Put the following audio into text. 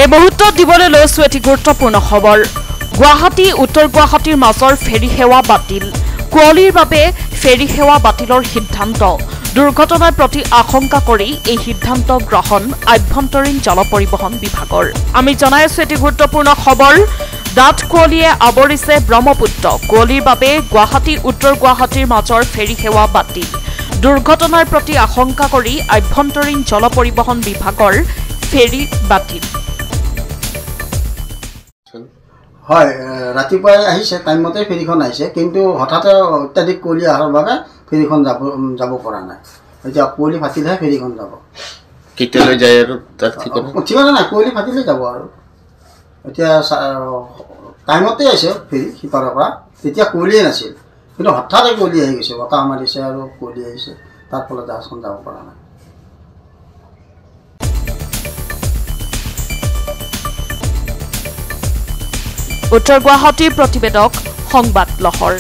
এই মুহূৰ্তত দিবলৈ লৈছো এটি গুৰুত্বপূৰ্ণ খবৰ গুৱাহাটী উত্তৰ গুৱাহাটীৰ মাজৰ ফেৰী সেৱা বাতিল কুঁৱলীৰ বাবে ফেৰী সেৱা বাতিলৰ সিদ্ধান্ত দুৰ্ঘটনাৰ প্ৰতি আশংকা কৰি এই সিদ্ধান্ত গ্ৰহণ আভ্যন্তৰীণ জল পৰিবহণ বিভাগৰ আমি জনাই আছো এটি গুৰুত্বপূৰ্ণ খবৰ ডাঠ কুঁৱলীয়ে আৱৰিছে ব্ৰহ্মপুত্ৰ কুঁৱলীৰ বাবে গুৱাহাটী উত্তৰ গুৱাহাটীৰ মাজৰ ফেৰী সেৱা বাতিল দুৰ্ঘটনাৰ প্ৰতি আশংকা কৰি আভ্যন্তৰীণ জল পৰিবহণ বিভাগৰ ফেৰী বাতিল হয় ৰাতিপুৱাই আহিছে টাইমতে ফেৰীখন আহিছে কিন্তু হঠাতে অত্যাধিক কুঁৱলী অহাৰ বাবে ফেৰীখন যাব পৰা নাই এতিয়া কুঁৱলী ফাটিলেহে ফেৰীখন যাব কেতিয়ালৈ যায় আৰু তাৰ ঠিকনা নাই কুঁৱলী ফাটিলে যাব আৰু এতিয়া টাইমতে আহিছে ফেৰী সিপাৰৰ পৰা তেতিয়া কুঁৱলীয়ে নাছিল কিন্তু হঠাতে কুঁৱলী আহি গৈছে বতাহ মাৰিছে আৰু কুঁৱলী আহিছে তাৰ ফলত জাহাজখন যাব পৰা নাই উত্তৰ গুৱাহাটীৰ প্ৰতিবেদক সংবাদ লহৰ।